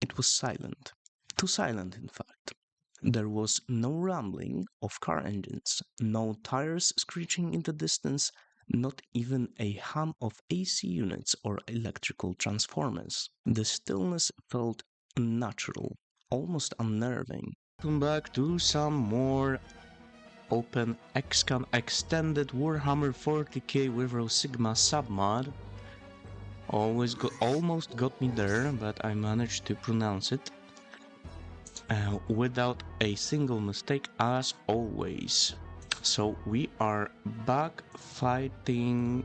It was silent. Too silent, in fact. There was no rumbling of car engines, no tires screeching in the distance, not even a hum of AC units or electrical transformers. The stillness felt unnatural, almost unnerving. Welcome back to some more open XCOM extended Warhammer 40k with Rosigma submod. Almost got me there, but I managed to pronounce it without a single mistake, as always. So we are back fighting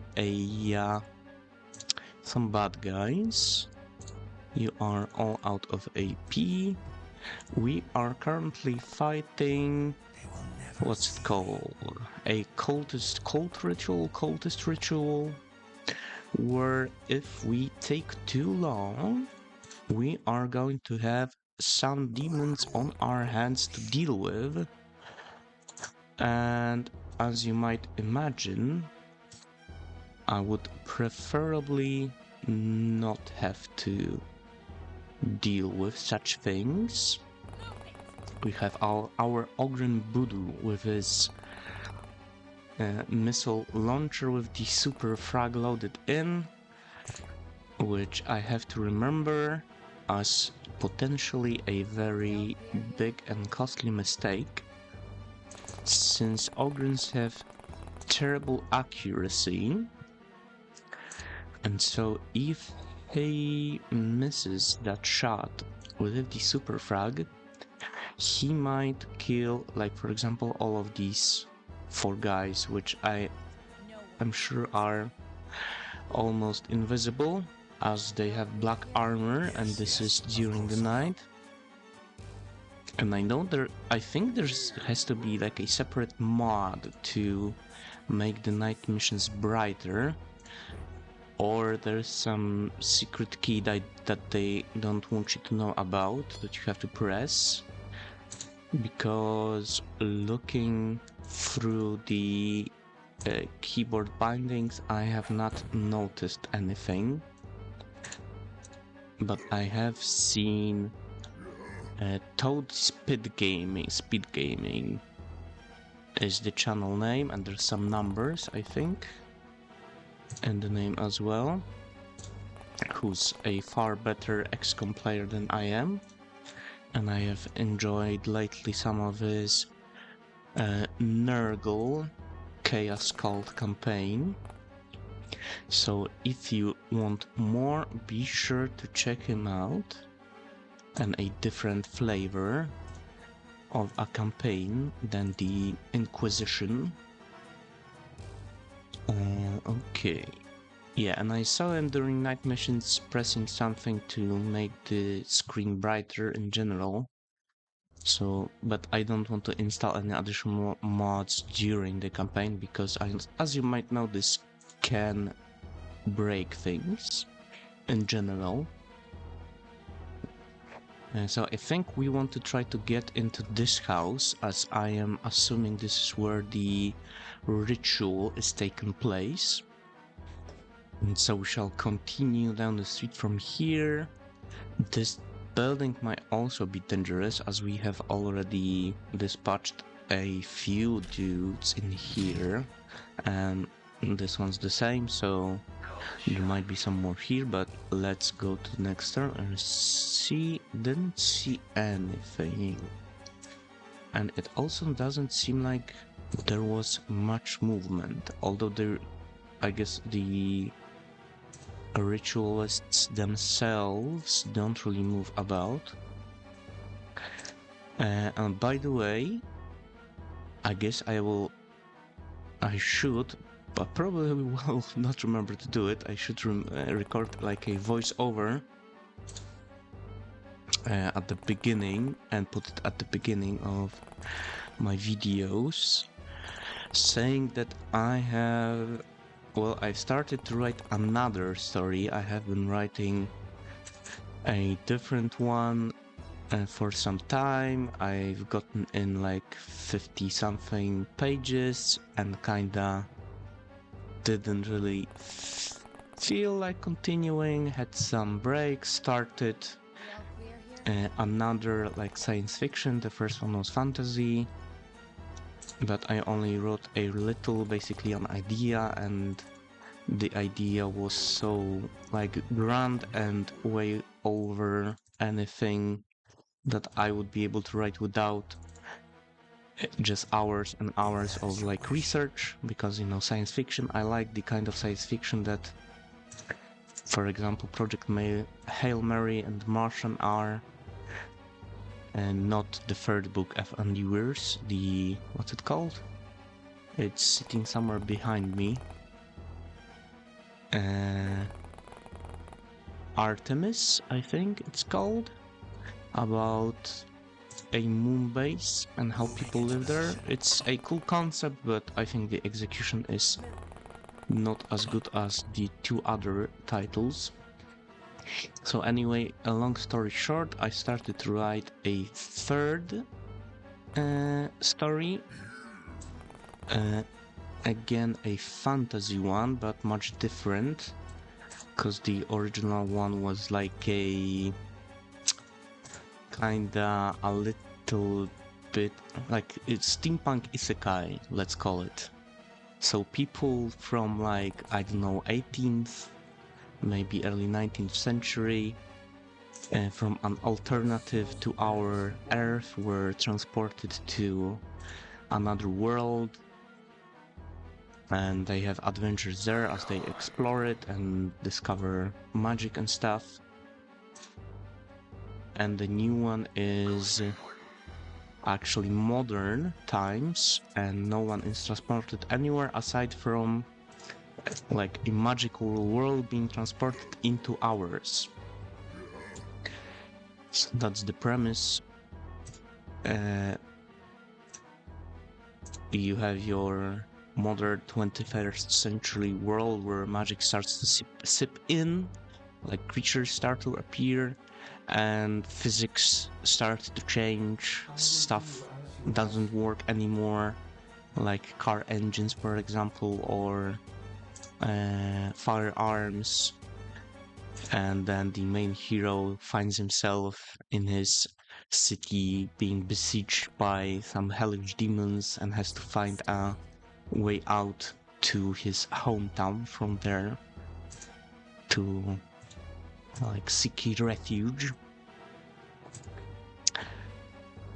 some bad guys. You are all out of AP. We are currently fighting, what's it called? A cultist ritual, where if we take too long, we are going to have some demons on our hands to deal with. And as you might imagine, I would preferably not have to deal with such things. We have our Ogren Voodoo with his missile launcher with the super frag loaded in, which I have to remember as potentially a very big and costly mistake, since Ogrens have terrible accuracy, and so if he misses that shot with the super frag, he might kill, like for example, all of these 4 guys, which I am sure are almost invisible, as they have black armor and this is during the night. And I think there has to be like a separate mod to make the night missions brighter, or there's some secret key that they don't want you to know about that you have to press, because looking through the keyboard bindings I have not noticed anything, but I have seen Toad Speed Gaming is the channel name, and there's some numbers, I think, and the name as well, who's a far better XCOM player than I am, and I have enjoyed lately some of his Nurgle Chaos Cult campaign. So if you want more, be sure to check him out, and a different flavor of a campaign than the Inquisition. Okay. Yeah, and I saw him during night missions pressing something to make the screen brighter in general. So, but I don't want to install any additional mods during the campaign, because as you might know, this can break things in general. So I think we want to try to get into this house, as I am assuming this is where the ritual is taking place. And so we shall continue down the street from here. This building might also be dangerous, as we have already dispatched a few dudes in here, and this one's the same, so there might be some more here, but let's go to the next turn and see. Didn't see anything, and it also doesn't seem like there was much movement, although I guess the ritualists themselves don't really move about. And by the way, I guess I should, but probably will not remember to do it. I should record like a voiceover at the beginning and put it at the beginning of my videos, saying that I've started to write another story. I have been writing a different one for some time. I've gotten in like 50 something pages and kinda didn't really feel like continuing, had some breaks, started another like science fiction. The first one was fantasy, but I only wrote a little, basically an idea, and the idea was so like grand and way over anything that I would be able to write without just hours and hours of like research, because you know, science fiction, I like the kind of science fiction that, for example, Hail Mary and Martian are, and not the third book, F&Urs, the... what's it called? It's sitting somewhere behind me. Artemis, I think it's called, about a moon base and how people live there. It's a cool concept, but I think the execution is not as good as the two other titles. So anyway, a long story short, I started to write a third story. Again, a fantasy one, but much different, because the original one was like a kinda a little bit like it's steampunk isekai, let's call it. So people from like, I don't know, 18th, maybe early 19th century, from an alternative to our Earth, were transported to another world, and they have adventures there as they explore it and discover magic and stuff. And the new one is actually modern times, and no one is transported anywhere aside from like a magical world being transported into ours. So that's the premise. You have your modern 21st century world where magic starts to sip in, like creatures start to appear, and physics start to change, stuff doesn't work anymore, like car engines, for example, or firearms. And then the main hero finds himself in his city being besieged by some hellish demons and has to find a way out to his hometown from there to like seek refuge.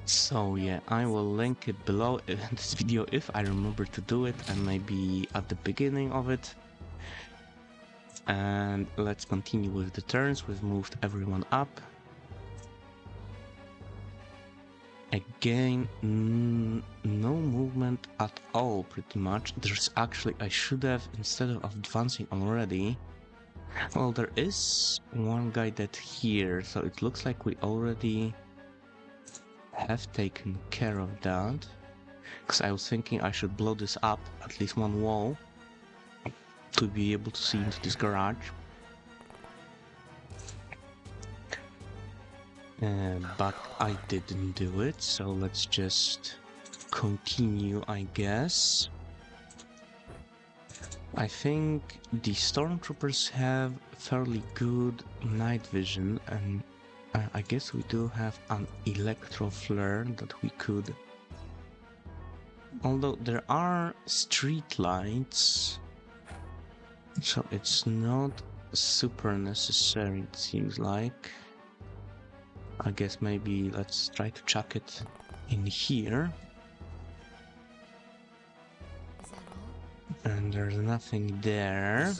So yeah, I will link it below in this video if I remember to do it, and maybe at the beginning of it. And let's continue with the turns. We've moved everyone up. Again, no movement at all, pretty much. There's actually, I should have, instead of advancing already, well, there is one guy that here, so it looks like we already have taken care of that. Because I was thinking I should blow this up, at least one wall, to be able to see into this garage. But I didn't do it, so let's just continue, I guess. I think the stormtroopers have fairly good night vision, and I guess we do have an electro flare that we could... Although there are street lights, so it's not super necessary, it seems like. I guess maybe let's try to chuck it in here. And there's nothing there,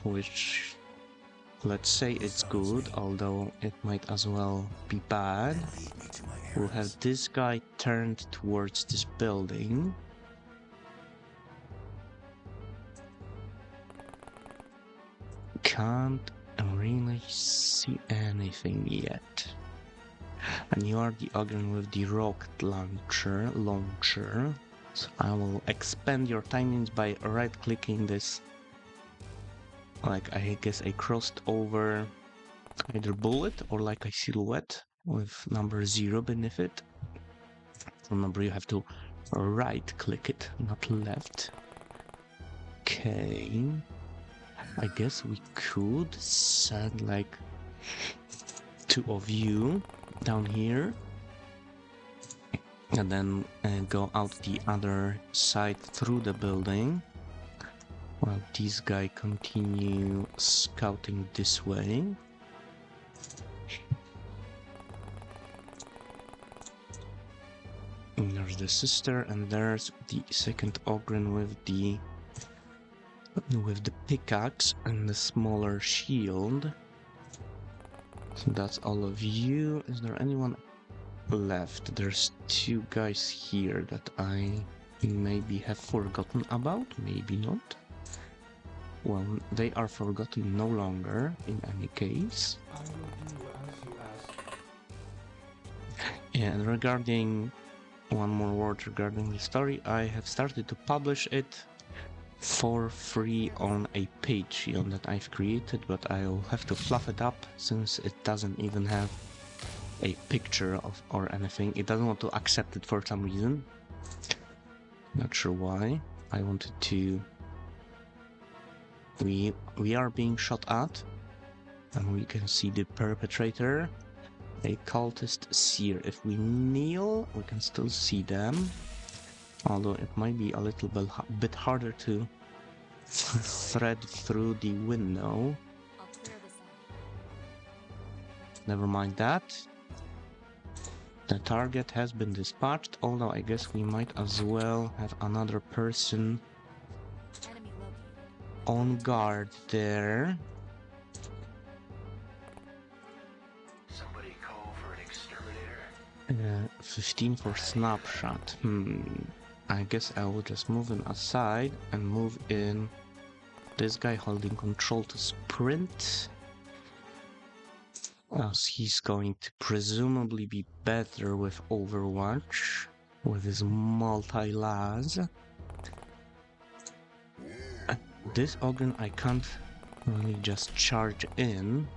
which, let's say it's good, although it might as well be bad. We'll have this guy turned towards this building. Can't really see anything yet. And you are the ogre with the rocket launcher. So I will expand your timings by right-clicking this, like I guess a crossed over either bullet or like a silhouette with number 0 beneath it. Remember, you have to right-click it, not left. Okay. I guess we could send like two of you down here, and then go out the other side through the building, while this guy continue scouting this way. And there's the sister, and there's the second Ogren with the pickaxe and the smaller shield. So that's all of you. Is there anyone left? There's two guys here that I maybe have forgotten about, maybe not. Well, they are forgotten no longer, in any case. I will do as you ask. And regarding one more word regarding the story, I have started to publish it for free on a Patreon that I've created, but I'll have to fluff it up since it doesn't even have a picture of or anything. It doesn't want to accept it for some reason. Not sure why. I wanted to... We are being shot at, and we can see the perpetrator, a cultist seer. If we kneel, we can still see them, although it might be a little bit harder to thread through the window. Never mind that. The target has been dispatched, although I guess we might as well have another person on guard there. Somebody call for an exterminator. 15 for snapshot. I guess I will just move him aside and move in this guy holding control to sprint, as he's going to presumably be better with Overwatch with his multi-las. This Ogren I can't really just charge in.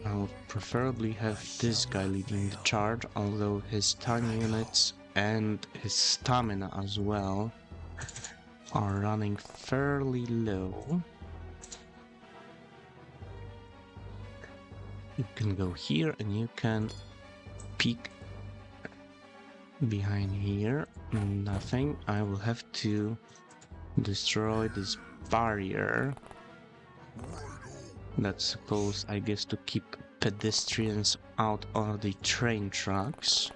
I would preferably have this guy leading the charge, although his tiny units and his stamina as well are running fairly low. You can go here and you can peek behind here. Nothing. I will have to destroy this barrier that's supposed, I guess, to keep pedestrians out of the train tracks.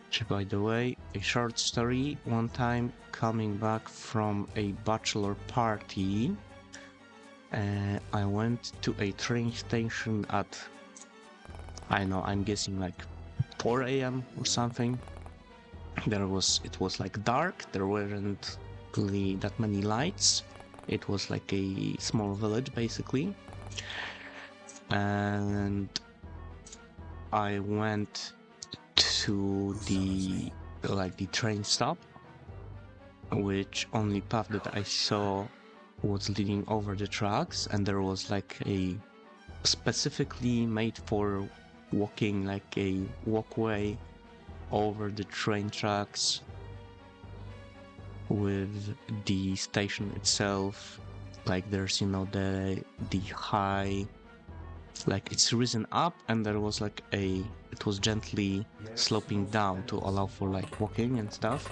Which, by the way, a short story. One time coming back from a bachelor party, I went to a train station at, I don't know, I'm guessing like 4 AM or something. It was like dark, there weren't really that many lights. It was like a small village basically. And I went to the train stop, which only path that I saw was leading over the tracks, and there was like a specifically made for walking, like a walkway over the train tracks with the station itself. Like there's, you know, the high, like it's risen up, and there was like it was gently sloping down to allow for like walking and stuff.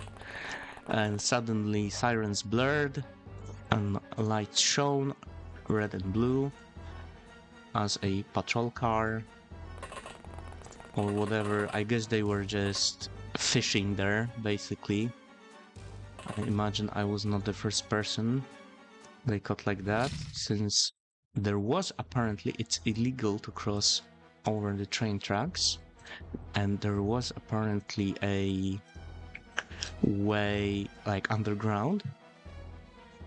And suddenly sirens blurred and lights shone, red and blue, as a patrol car or whatever. I guess they were just fishing there, basically. I imagine I was not the first person they caught like that, since there was apparently, it's illegal to cross over the train tracks, and there was apparently a way like underground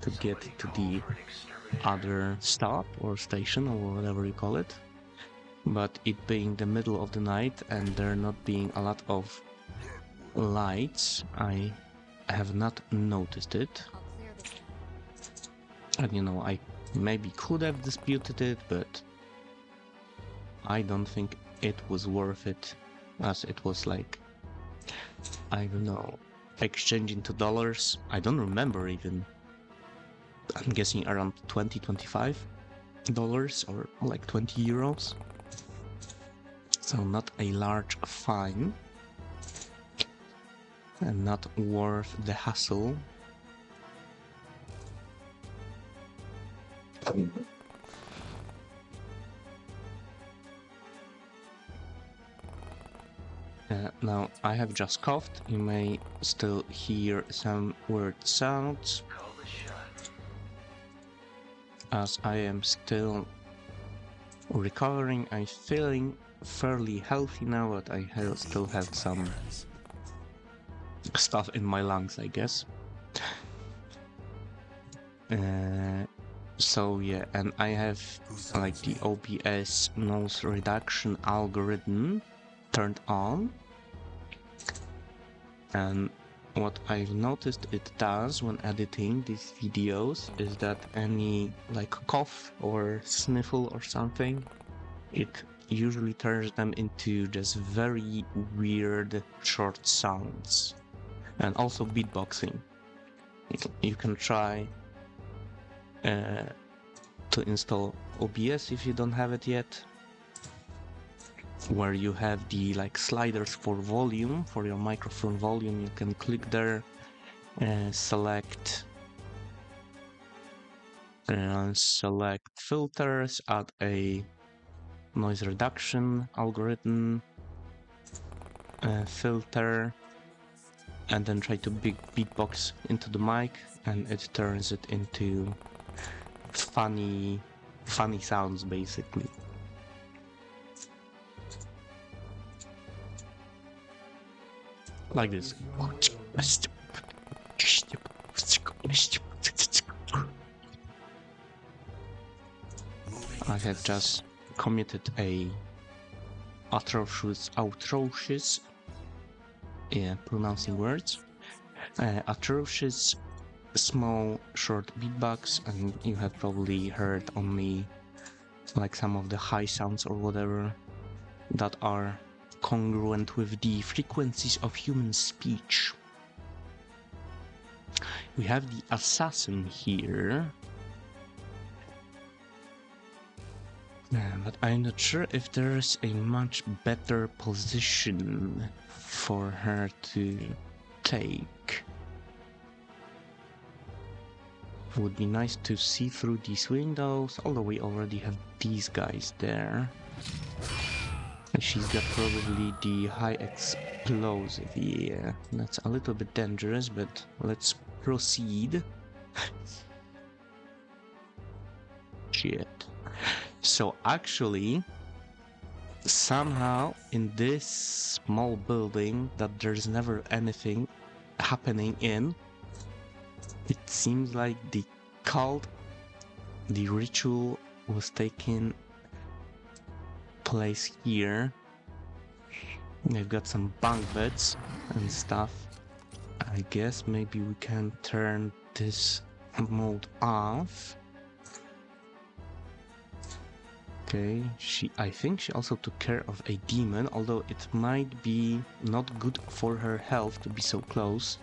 to get to the other stop or station or whatever you call it. But it being the middle of the night and there not being a lot of lights, I have not noticed it. And you know, I maybe could have disputed it, but I don't think it was worth it, as it was like, I don't know, exchanging to dollars. I don't remember even. I'm guessing around $25 or like 20 euros. So not a large fine and not worth the hassle. Now I have just coughed. You may still hear some weird sounds Call the shot. as I am still recovering. I'm feeling fairly healthy now, but I still have some stuff in my lungs, I guess. So yeah, and I have like the OBS noise reduction algorithm turned on, and what I've noticed it does when editing these videos is that any like cough or sniffle or something, it usually turns them into just very weird short sounds, and also beatboxing. You can try to install OBS if you don't have it yet, where you have the like sliders for volume, for your microphone volume. You can click there, select filters, add a noise reduction algorithm filter, and then try to beatbox into the mic, and it turns it into funny sounds basically. Like this. I have just committed a atrocious, pronouncing words, atrocious small short beatbox, and you have probably heard only like some of the high sounds or whatever that are congruent with the frequencies of human speech. We have the assassin here, but I'm not sure if there's a much better position for her to take. It would be nice to see through these windows, although we already have these guys there. She's got probably the high explosive. Yeah, that's a little bit dangerous, but let's proceed. Shit. So actually, somehow in this small building that there's never anything happening in, it seems like the cult, the ritual was taking place here. They've got some bunk beds and stuff. I guess maybe we can turn this mode off. Okay, I think she also took care of a demon, although it might be not good for her health to be so close.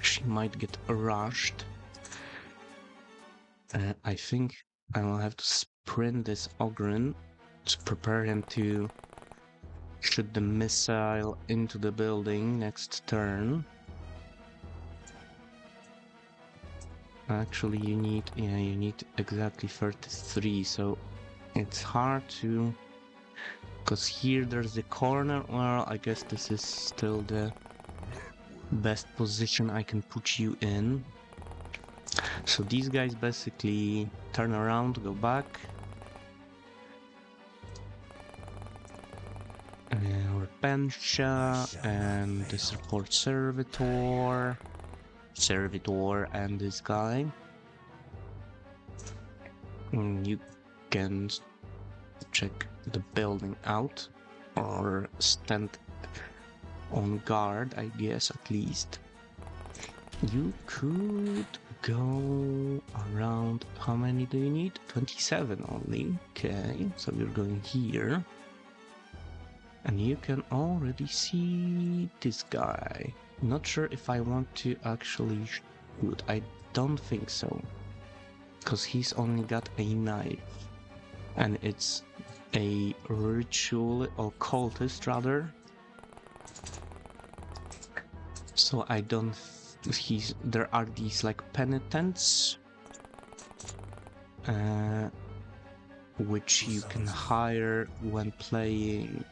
She might get rushed. I think I will have to sprint this Ogren to prepare him to shoot the missile into the building next turn. Actually, you need exactly 33, so it's hard to, because here there's the corner. Well, I guess this is still the best position I can put you in. So these guys basically turn around, go back. Repentia and this report servitor, and this guy. You can check the building out or stand on guard, I guess, at least. You could go around. How many do you need? 27 only. Okay, so you're going here. And you can already see this guy. Not sure if I want to actually Good, I don't think so. Because he's only got a knife. And it's a ritual or cultist rather. So I don't... there are these like penitents. Which you can hire when playing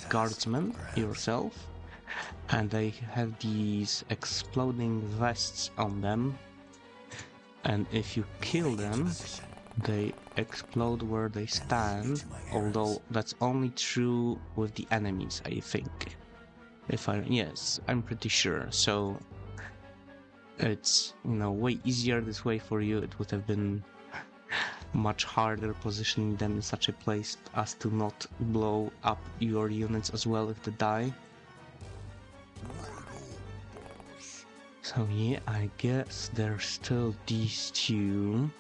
guardsman yourself. And they have these exploding vests on them. And if you kill them, they explode where they stand, although that's only true with the enemies, I think. Yes, I'm pretty sure. So it's, way easier this way for you. It would have been much harder positioning them in such a place as to not blow up your units as well if they die. So yeah, I guess there's still these two.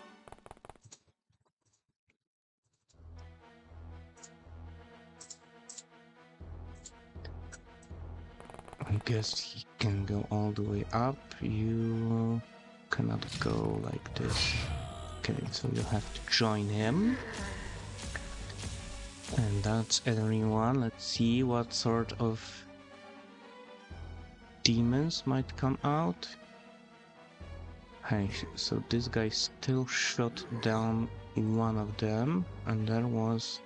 I guess he can go all the way up. You cannot go like this. Okay, so you have to join him. And that's everyone. Let's see what sort of demons might come out. Hey, so this guy still shot down one of them, and there was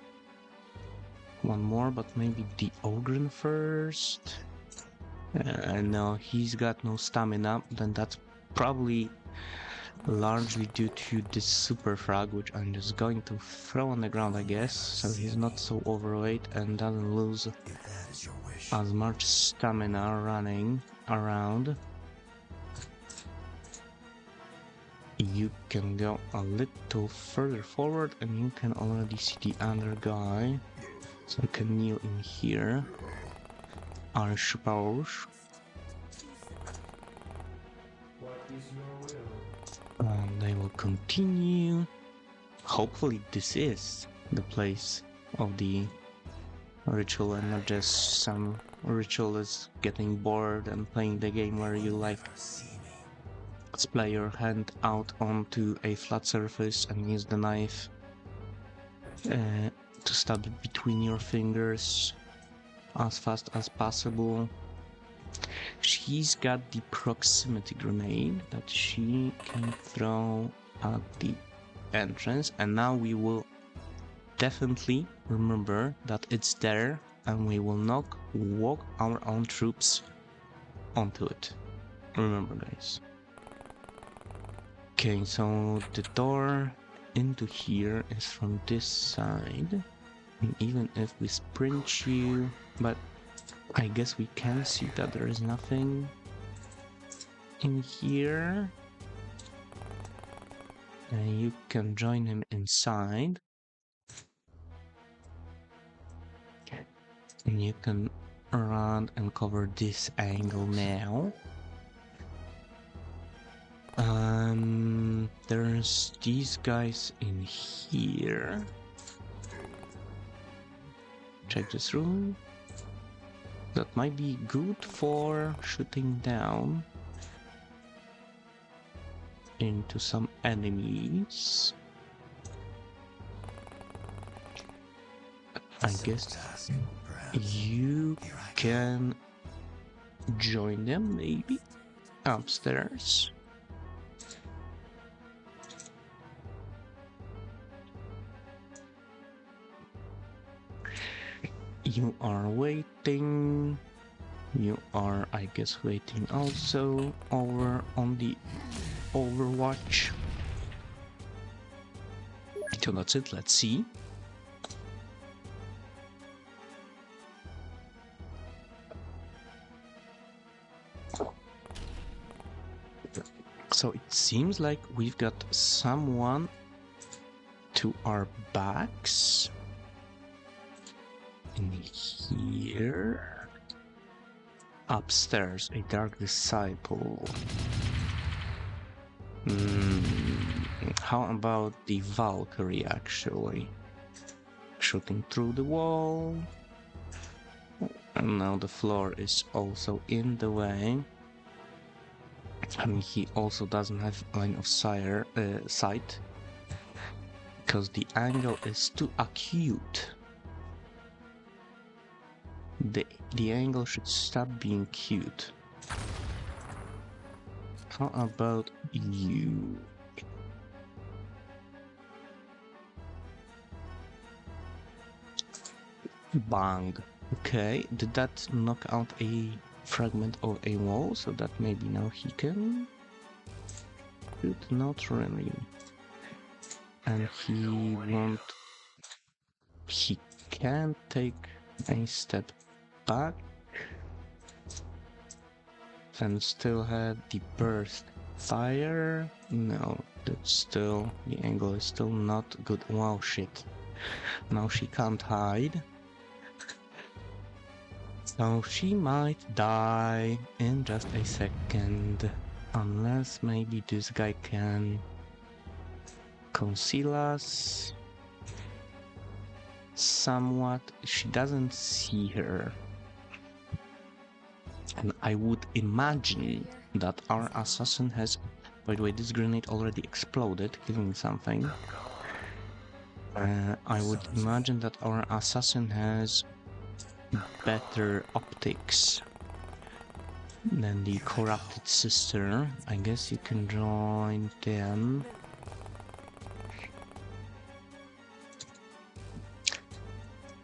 one more, but maybe the Ogren first? No, he's got no stamina, then that's probably largely due to this super frag, which I'm just going to throw on the ground, I guess, so he's not so overweight and doesn't lose as much stamina running around. You can go a little further forward and you can already see the other guy, so you can kneel in here, I suppose. What is your will? And they will continue. Hopefully this is the place of the ritual and not just some ritualist getting bored and playing the game where you like splay your hand out onto a flat surface and use the knife to stab it between your fingers as fast as possible. She's got the proximity grenade that she can throw at the entrance, and now we will definitely remember that it's there and we will not walk our own troops onto it. Remember, guys. Okay, so the door into here is from this side, and even if we sprint you, but I guess we can see that there is nothing in here. And you can join him inside. And you can run and cover this angle now. There's these guys in here. Check this room. That might be good for shooting down into some enemies. I guess you can join them, maybe, upstairs. You are waiting. You are, I guess, waiting also over on the Overwatch. So that's it, let's see. So it seems like we've got someone to our backs. In here. Upstairs, a dark disciple. How about the Valkyrie, actually? Shooting through the wall. And now the floor is also in the way. I mean, he also doesn't have line of sight because the angle is too acute. The angle should stop being cute. How about you? Bang. Okay, did that knock out a fragment of a wall so that maybe now he can shoot? Not really. And he won't. He can't take a step back and still have the burst fire. No, that's still, the angle is still not good. Wow, shit. Now she can't hide. So she might die in just a second. Unless maybe this guy can conceal us somewhat. She doesn't see her. And I would imagine that our assassin has... By the way, this grenade already exploded, killing something. I would imagine that our assassin has better optics than the corrupted sister. I guess you can join them.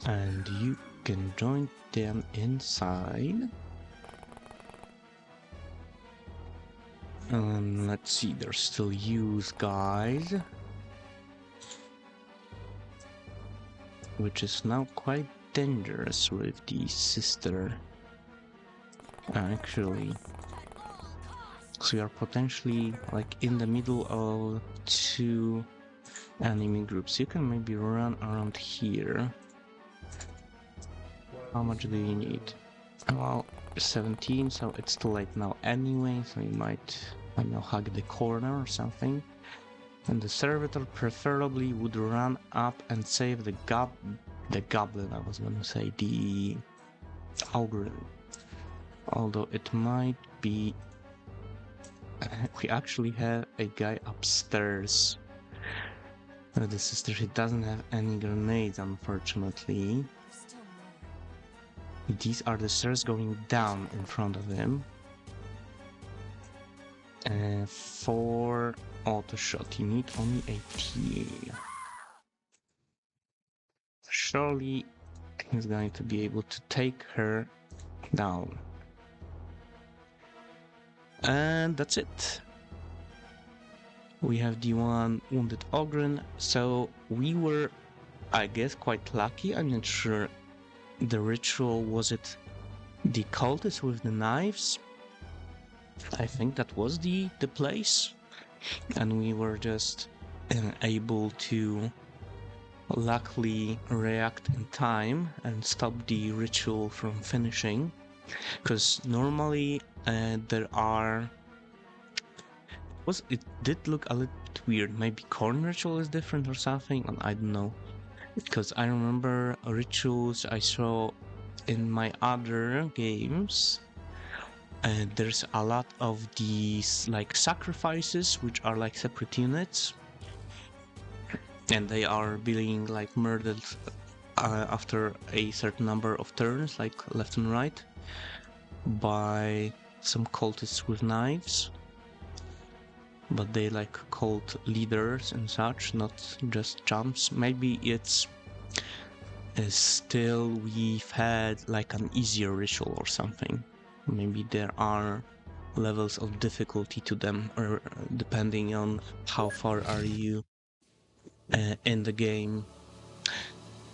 And you can join them inside. Let's see, there's still use guys. Which is now quite dangerous with the sister. Actually. So we are potentially like in the middle of two enemy groups. You can maybe run around here. How much do you need? Well, 17, so it's too late now anyway, so you might, I don't know, hug the corner or something. And the servitor preferably would run up and save the goblin, I was gonna say, the ogre. Although it might be... we actually have a guy upstairs. The sister, he doesn't have any grenades, unfortunately. These are the stairs going down in front of him. For auto shot, you need only a TA. Surely he's going to be able to take her down. And that's it. We have the one wounded Ogren, so we were, I guess, quite lucky. I'm not sure. The ritual, was it the cultists with the knives? I think that was the place, and we were just able to luckily react in time and stop the ritual from finishing, because normally there are... it did look a little bit weird. Maybe corn ritual is different or something, and I don't know. Because I remember rituals I saw in my other games. There's a lot of these like sacrifices, which are like separate units. And they are being like murdered after a certain number of turns, like left and right, by some cultists with knives. But they like cult leaders and such, not just chumps. Maybe it's still we've had like an easier ritual or something. Maybe there are levels of difficulty to them, or depending on how far are you in the game.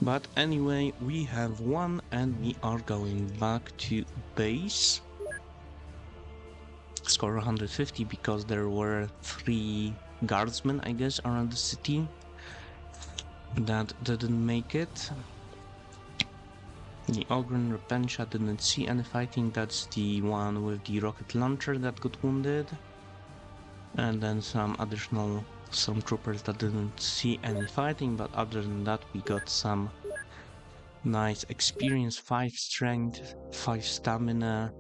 But anyway, we have won and we are going back to base. Score 150 because there were 3 guardsmen, I guess, around the city that didn't make it. The Ogren Repentia didn't see any fighting. That's the one with the rocket launcher that got wounded. And then some additional troopers that didn't see any fighting, but other than that we got some nice experience, 5 strength, 5 stamina.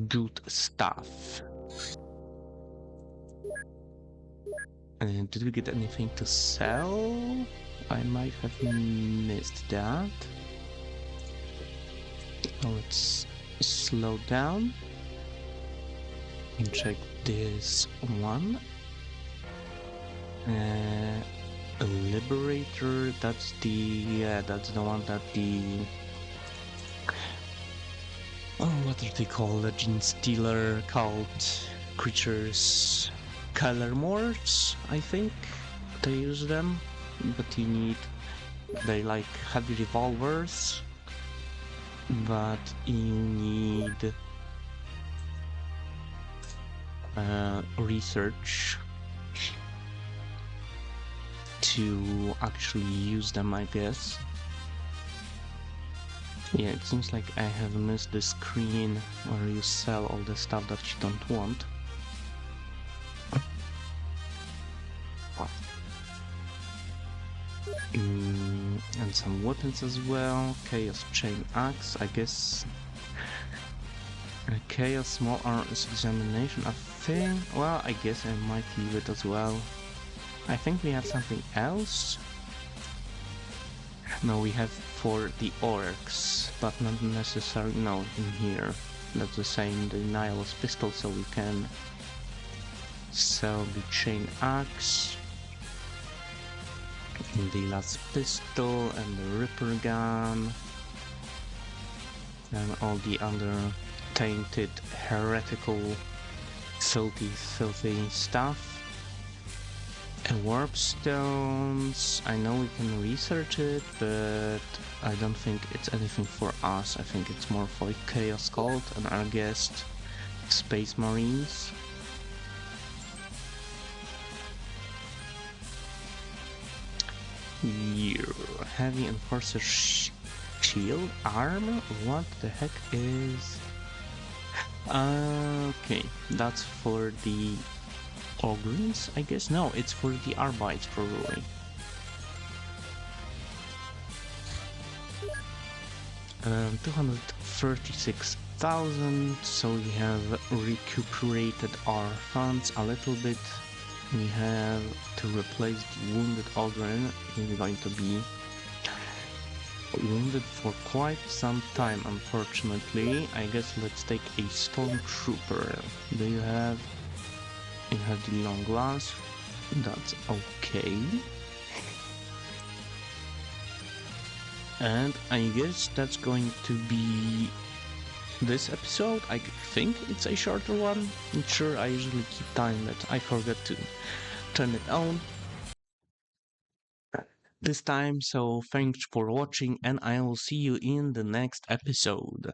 Good stuff. Did we get anything to sell? I might have missed that. Let's slow down and check this one. A Liberator, that's that's the one that what are they called? Legend Stealer, Cult, Creatures, Color Morphs, I think they use them, but they like heavy revolvers, but you need research to actually use them, I guess. Yeah, it seems like I have missed the screen where you sell all the stuff that you don't want. And some weapons as well. Chaos Chain Axe, I guess. Chaos Small Arms Examination, I think. Well, I guess I might leave it as well. I think we have something else. No, we have for the orcs, but not necessarily. No, in here. That's the same, the Nihilus pistol, so we can sell the chain axe, the last pistol, and the Ripper gun, and all the other tainted, heretical, filthy stuff. And warp stones, I know we can research it, but I don't think it's anything for us. I think it's more for Chaos Cult and our guest Space Marines. Here, heavy enforcer shield armor. What the heck is? Okay, that's for the Ogrins, I guess? No, it's for the Arbites, probably. Um, 236,000, so we have recuperated our funds a little bit. We have to replace the wounded Ogrin. He's going to be wounded for quite some time, unfortunately. I guess let's take a Stormtrooper. Do you have the long glass? That's okay. And I guess that's going to be this episode. I think it's a shorter one. I'm sure I usually keep time, but I forgot to turn it on this time. So thanks for watching, and I will see you in the next episode.